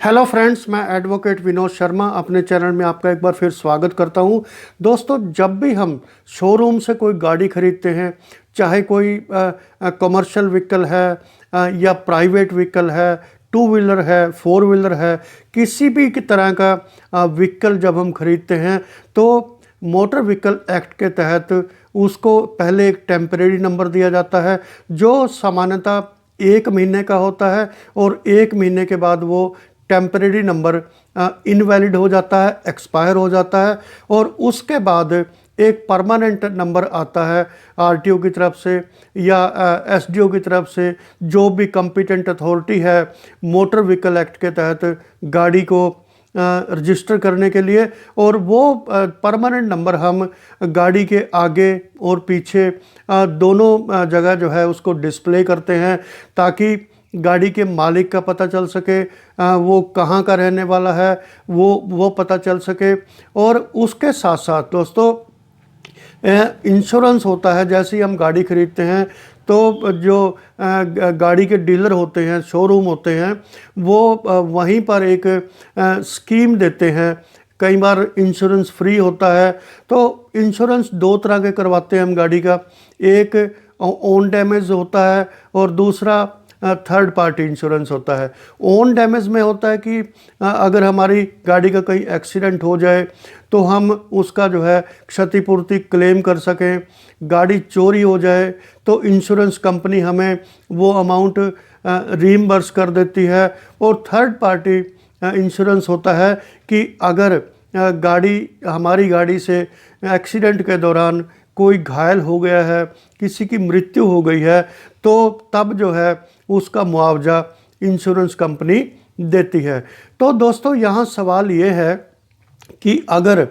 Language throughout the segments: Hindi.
हेलो फ्रेंड्स, मैं एडवोकेट विनोद शर्मा अपने चैनल में आपका एक बार फिर स्वागत करता हूं। दोस्तों, जब भी हम शोरूम से कोई गाड़ी खरीदते हैं, चाहे कोई कमर्शियल व्हीकल है या प्राइवेट व्हीकल है, टू व्हीलर है, फोर व्हीलर है, किसी भी तरह का व्हीकल जब हम खरीदते हैं तो मोटर व्हीकल एक्ट के तहत उसको पहले एक टेम्परेरी नंबर दिया जाता है जो सामान्यतः 1 महीने का होता है और 1 महीने के बाद वो टेम्परेरी नंबर इनवैलिड हो जाता है, एक्सपायर हो जाता है और उसके बाद एक परमानेंट नंबर आता है आरटीओ की तरफ से या एसडीओ की तरफ से, जो भी कॉम्पिटेंट अथॉरिटी है मोटर व्हीकल एक्ट के तहत गाड़ी को रजिस्टर करने के लिए। और वो परमानेंट नंबर हम गाड़ी के आगे और पीछे दोनों जगह जो है उसको डिस्प्ले करते हैं ताकि गाड़ी के मालिक का पता चल सके, वो कहाँ का रहने वाला है वो पता चल सके। और उसके साथ साथ दोस्तों इंश्योरेंस होता है। जैसे ही हम गाड़ी खरीदते हैं तो जो गाड़ी के डीलर होते हैं, शोरूम होते हैं, वो वहीं पर एक स्कीम देते हैं। कई बार इंश्योरेंस फ्री होता है। तो इंश्योरेंस 2 तरह के करवाते हैं हम गाड़ी का, एक ओन डैमेज होता है और दूसरा थर्ड पार्टी इंश्योरेंस होता है। ओन डैमेज में होता है कि अगर हमारी गाड़ी का कोई एक्सीडेंट हो जाए तो हम उसका जो है क्षतिपूर्ति क्लेम कर सकें। गाड़ी चोरी हो जाए तो इंश्योरेंस कंपनी हमें वो अमाउंट रीइंबर्स कर देती है। और थर्ड पार्टी इंश्योरेंस होता है कि अगर हमारी गाड़ी से एक्सीडेंट के दौरान कोई घायल हो गया है, किसी की मृत्यु हो गई है, तो तब जो है उसका मुआवजा इंश्योरेंस कंपनी देती है। तो दोस्तों यहाँ सवाल ये है कि अगर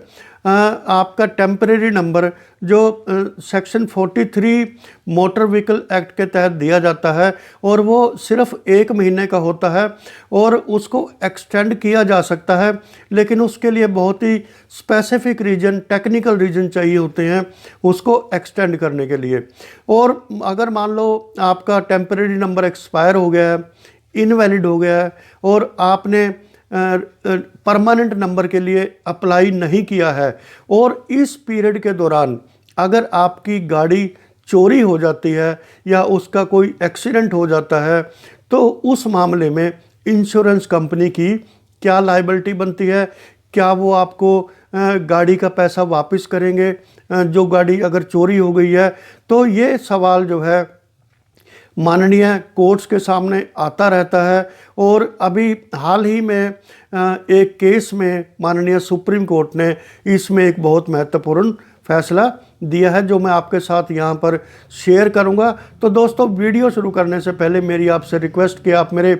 आपका टेम्परेरी नंबर जो सेक्शन 43 मोटर व्हीकल एक्ट के तहत दिया जाता है और वो सिर्फ 1 महीने का होता है और उसको एक्सटेंड किया जा सकता है, लेकिन उसके लिए बहुत ही स्पेसिफिक रीजन, टेक्निकल रीजन चाहिए होते हैं उसको एक्सटेंड करने के लिए। और अगर मान लो आपका टेम्परेरी नंबर एक्सपायर हो गया है, इनवैलिड हो गया है और आपने परमानेंट नंबर के लिए अप्लाई नहीं किया है और इस पीरियड के दौरान अगर आपकी गाड़ी चोरी हो जाती है या उसका कोई एक्सीडेंट हो जाता है, तो उस मामले में इंश्योरेंस कंपनी की क्या लायबिलिटी बनती है? क्या वो आपको गाड़ी का पैसा वापस करेंगे जो गाड़ी अगर चोरी हो गई है? तो ये सवाल जो है माननीय कोर्ट्स के सामने आता रहता है। और अभी हाल ही में एक केस में माननीय सुप्रीम कोर्ट ने इसमें एक बहुत महत्वपूर्ण फैसला दिया है जो मैं आपके साथ यहाँ पर शेयर करूँगा। तो दोस्तों, वीडियो शुरू करने से पहले मेरी आपसे रिक्वेस्ट कि आप मेरे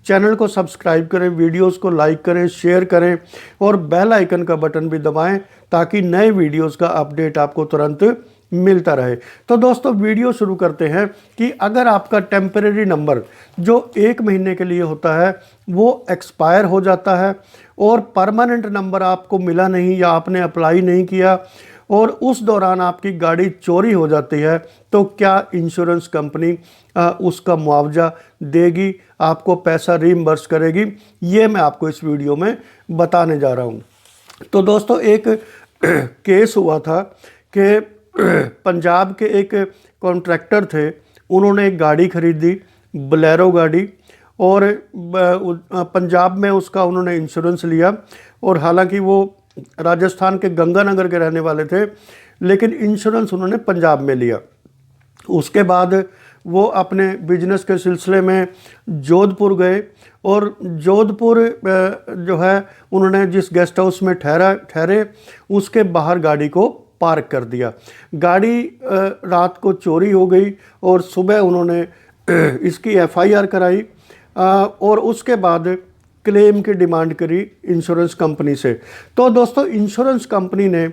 चैनल को सब्सक्राइब करें, वीडियोस को लाइक करें, शेयर करें और बेल आइकन का बटन भी दबाएं ताकि नए वीडियोस का अपडेट आपको तुरंत मिलता रहे। तो दोस्तों, वीडियो शुरू करते हैं कि अगर आपका टेम्परेरी नंबर जो 1 महीने के लिए होता है वो एक्सपायर हो जाता है और परमानेंट नंबर आपको मिला नहीं या आपने अप्लाई नहीं किया और उस दौरान आपकी गाड़ी चोरी हो जाती है, तो क्या इंश्योरेंस कंपनी उसका मुआवजा देगी, आपको पैसा रीइंबर्स करेगी? ये मैं आपको इस वीडियो में बताने जा रहा हूँ। तो दोस्तों, एक केस हुआ था कि पंजाब के एक कॉन्ट्रैक्टर थे, उन्होंने एक गाड़ी खरीदी, बोलेरो गाड़ी, और पंजाब में उसका उन्होंने इंश्योरेंस लिया। और हालांकि वो राजस्थान के गंगानगर के रहने वाले थे, लेकिन इंश्योरेंस उन्होंने पंजाब में लिया। उसके बाद वो अपने बिजनेस के सिलसिले में जोधपुर गए और जोधपुर जो है उन्होंने जिस गेस्ट हाउस में ठहरे उसके बाहर गाड़ी को पार्क कर दिया। गाड़ी रात को चोरी हो गई और सुबह उन्होंने इसकी एफआईआर कराई और उसके बाद क्लेम की डिमांड करी इंश्योरेंस कंपनी से। तो दोस्तों, इंश्योरेंस कंपनी ने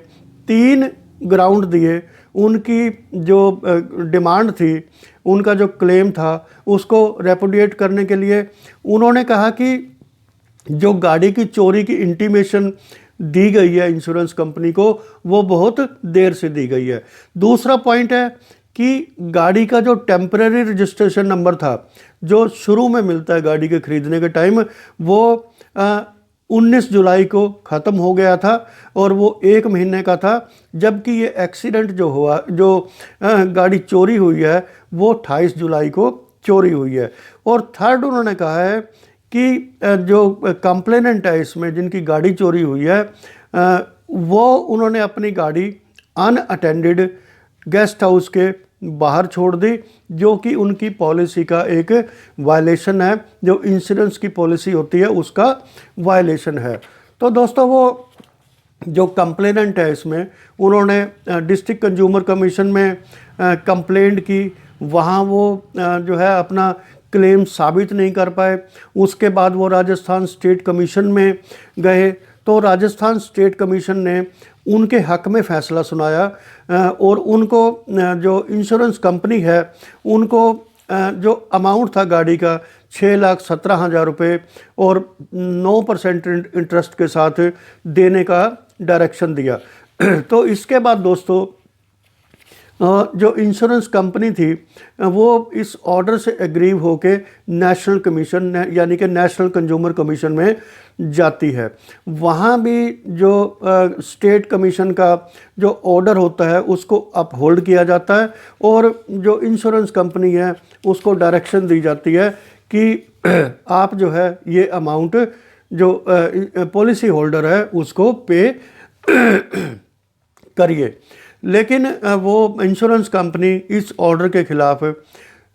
3 ग्राउंड दिए। उनकी जो डिमांड थी, उनका जो क्लेम था, उसको रेपुडिएट करने के लिए उन्होंने कहा कि जो गाड़ी की चोरी की इंटीमेशन दी गई है इंश्योरेंस कंपनी को, वो बहुत देर से दी गई है। दूसरा पॉइंट है कि गाड़ी का जो टेम्परेरी रजिस्ट्रेशन नंबर था, जो शुरू में मिलता है गाड़ी के ख़रीदने के टाइम, वो 19 जुलाई को ख़त्म हो गया था और वो 1 महीने का था, जबकि ये एक्सीडेंट जो हुआ, जो गाड़ी चोरी हुई है, वो 28 जुलाई को चोरी हुई है। और थर्ड उन्होंने कहा है कि जो कंप्लेनेंट है इसमें, जिनकी गाड़ी चोरी हुई है, वो उन्होंने अपनी गाड़ी अनअटेंडेड गेस्ट हाउस के बाहर छोड़ दी, जो कि उनकी पॉलिसी का एक वायलेशन है, जो इंश्योरेंस की पॉलिसी होती है उसका वायलेशन है। तो दोस्तों, वो जो कंप्लेनेंट है इसमें, उन्होंने डिस्ट्रिक्ट कंज्यूमर कमीशन में कंप्लेंट की, वहाँ वो जो है अपना क्लेम साबित नहीं कर पाए। उसके बाद वो राजस्थान स्टेट कमीशन में गए, तो राजस्थान स्टेट कमीशन ने उनके हक में फ़ैसला सुनाया और उनको जो इंश्योरेंस कंपनी है, उनको जो अमाउंट था गाड़ी का 6,17,000 रुपये और 9% इंटरेस्ट के साथ देने का डायरेक्शन दिया। तो इसके बाद दोस्तों, जो इंश्योरेंस कंपनी थी, वो इस ऑर्डर से एग्रीव होके नेशनल कमीशन यानी कि नेशनल कंज्यूमर कमीशन में जाती है। वहाँ भी जो स्टेट कमीशन का जो ऑर्डर होता है उसको अपहोल्ड किया जाता है और जो इंश्योरेंस कंपनी है उसको डायरेक्शन दी जाती है कि आप जो है ये अमाउंट जो पॉलिसी होल्डर है उसको पे करिए। लेकिन वो इंश्योरेंस कंपनी इस ऑर्डर के खिलाफ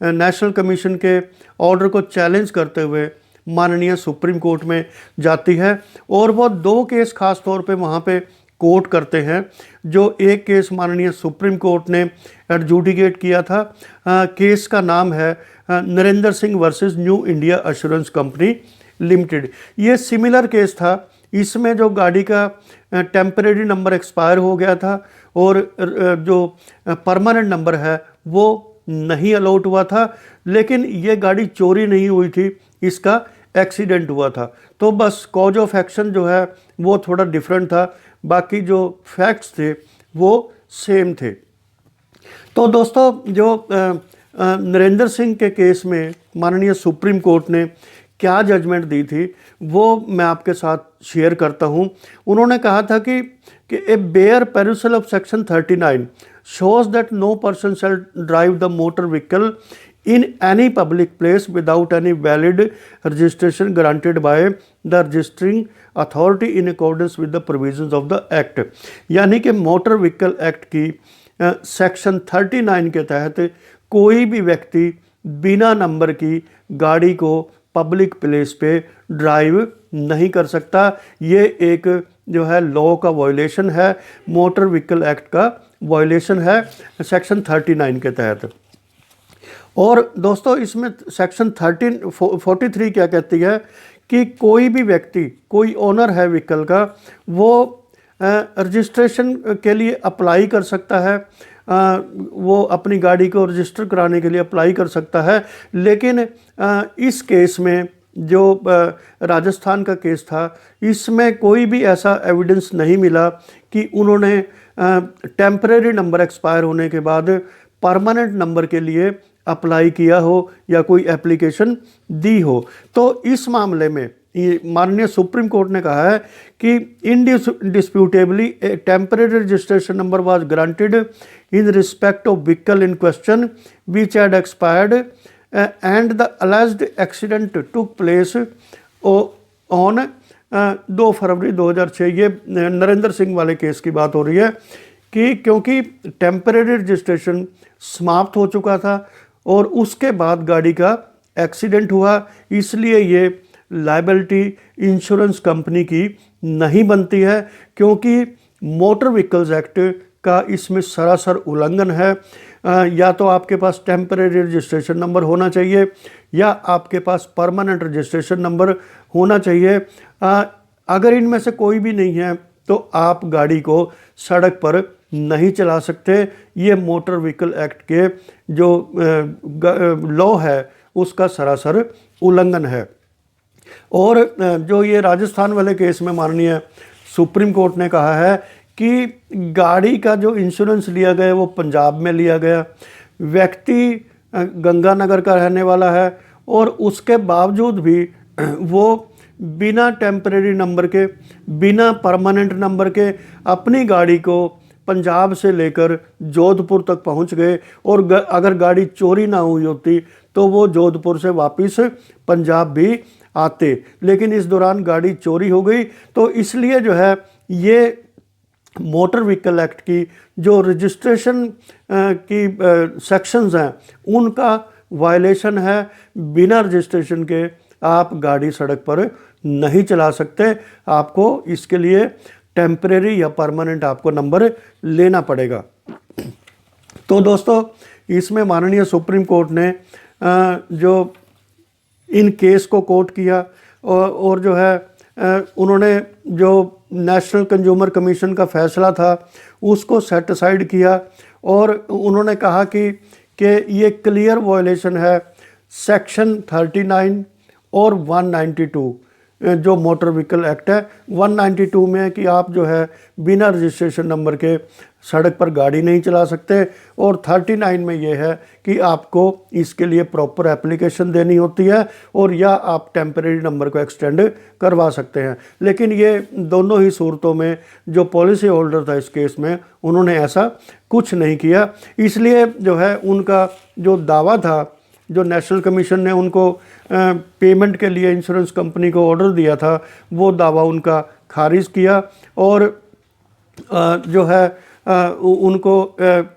नेशनल कमीशन के ऑर्डर को चैलेंज करते हुए माननीय सुप्रीम कोर्ट में जाती है और वो 2 केस खास तौर पे वहाँ पे कोर्ट करते हैं। जो एक केस माननीय सुप्रीम कोर्ट ने एडजुडिकेट किया था, केस का नाम है Narendra Singh versus new India assurance company limited. ये सिमिलर केस था। इसमें जो गाड़ी का टेम्परेरी नंबर एक्सपायर हो गया था और जो परमानेंट नंबर है वो नहीं अलॉट हुआ था, लेकिन ये गाड़ी चोरी नहीं हुई थी, इसका एक्सीडेंट हुआ था। तो बस कॉज ऑफ एक्शन जो है वो थोड़ा डिफरेंट था, बाकी जो फैक्ट्स थे वो सेम थे। तो दोस्तों, जो नरेंद्र सिंह के केस में माननीय सुप्रीम कोर्ट ने क्या जजमेंट दी थी वो मैं आपके साथ शेयर करता हूँ। उन्होंने कहा था कि a bare perusal of section 39 shows that no person shall drive the motor vehicle in any public place without any valid registration granted by the registering authority in accordance with the provisions of the act। यानी कि मोटर व्हीकल एक्ट की सेक्शन 39 के तहत कोई भी व्यक्ति बिना नंबर की गाड़ी को पब्लिक प्लेस पे ड्राइव नहीं कर सकता। ये एक जो है लॉ का वायलेशन है, मोटर व्हीकल एक्ट का वायलेशन है सेक्शन 39 के तहत। और दोस्तों, इसमें सेक्शन 43 क्या कहती है कि कोई भी व्यक्ति, कोई ओनर है व्हीकल का, वो रजिस्ट्रेशन के लिए अप्लाई कर सकता है, वो अपनी गाड़ी को रजिस्टर कराने के लिए अप्लाई कर सकता है। लेकिन इस केस में जो राजस्थान का केस था, इसमें कोई भी ऐसा एविडेंस नहीं मिला कि उन्होंने टेम्परेरी नंबर एक्सपायर होने के बाद परमानेंट नंबर के लिए अप्लाई किया हो या कोई एप्लीकेशन दी हो। तो इस मामले में माननीय सुप्रीम कोर्ट ने कहा है कि indisputably a temporary registration number was granted in respect of vehicle in question which had expired and the alleged accident took place on 2 February 2006। ये नरेंद्र सिंह वाले केस की बात हो रही है कि क्योंकि टेम्परेरी रजिस्ट्रेशन समाप्त हो चुका था और उसके बाद गाड़ी का एक्सीडेंट हुआ, इसलिए ये लायबिलिटी इंश्योरेंस कंपनी की नहीं बनती है, क्योंकि मोटर व्हीकल्स एक्ट का इसमें सरासर उल्लंघन है। या तो आपके पास टेम्परेरी रजिस्ट्रेशन नंबर होना चाहिए या आपके पास परमानेंट रजिस्ट्रेशन नंबर होना चाहिए। अगर इनमें से कोई भी नहीं है तो आप गाड़ी को सड़क पर नहीं चला सकते। ये मोटर व्हीकल एक्ट के जो लॉ है उसका सरासर उल्लंघन है। और जो ये राजस्थान वाले केस में माननीय सुप्रीम कोर्ट ने कहा है कि गाड़ी का जो इंश्योरेंस लिया गया वो पंजाब में लिया गया, व्यक्ति गंगानगर का रहने वाला है और उसके बावजूद भी वो बिना टेम्परेरी नंबर के, बिना परमानेंट नंबर के अपनी गाड़ी को पंजाब से लेकर जोधपुर तक पहुंच गए, और अगर गाड़ी चोरी ना हुई होती तो वो जोधपुर से वापस पंजाब भी आते, लेकिन इस दौरान गाड़ी चोरी हो गई। तो इसलिए जो है ये मोटर व्हीकल एक्ट की जो रजिस्ट्रेशन की सेक्शंस हैं उनका वायलेशन है। बिना रजिस्ट्रेशन के आप गाड़ी सड़क पर नहीं चला सकते, आपको इसके लिए टेम्परेरी या परमानेंट आपको नंबर लेना पड़ेगा। तो दोस्तों, इसमें माननीय सुप्रीम कोर्ट ने जो इन केस को कोट किया, और जो है उन्होंने जो नेशनल कंज्यूमर कमीशन का फैसला था उसको सेट असाइड किया, और उन्होंने कहा कि ये क्लियर वायलेशन है सेक्शन 39 और 192 जो मोटर व्हीकल एक्ट है। 192 में है कि आप जो है बिना रजिस्ट्रेशन नंबर के सड़क पर गाड़ी नहीं चला सकते, और 39 में ये है कि आपको इसके लिए प्रॉपर एप्लीकेशन देनी होती है, और या आप टेम्परेरी नंबर को एक्सटेंड करवा सकते हैं। लेकिन ये दोनों ही सूरतों में जो पॉलिसी होल्डर था इस केस में, उन्होंने ऐसा कुछ नहीं किया। इसलिए जो है उनका जो दावा था, जो नेशनल कमीशन ने उनको पेमेंट के लिए इंश्योरेंस कंपनी को ऑर्डर दिया था, वो दावा उनका खारिज किया, और जो है उनको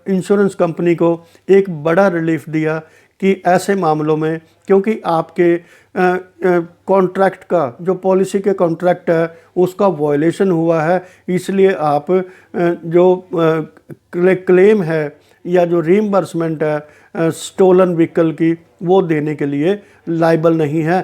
इंश्योरेंस कंपनी को एक बड़ा रिलीफ दिया कि ऐसे मामलों में, क्योंकि आपके कॉन्ट्रैक्ट का जो पॉलिसी के कॉन्ट्रैक्ट है उसका वायलेशन हुआ है, इसलिए आप जो क्लेम है या जो रीइंबर्समेंट है स्टोलन व्हीकल की, वो देने के लिए लायबल नहीं है।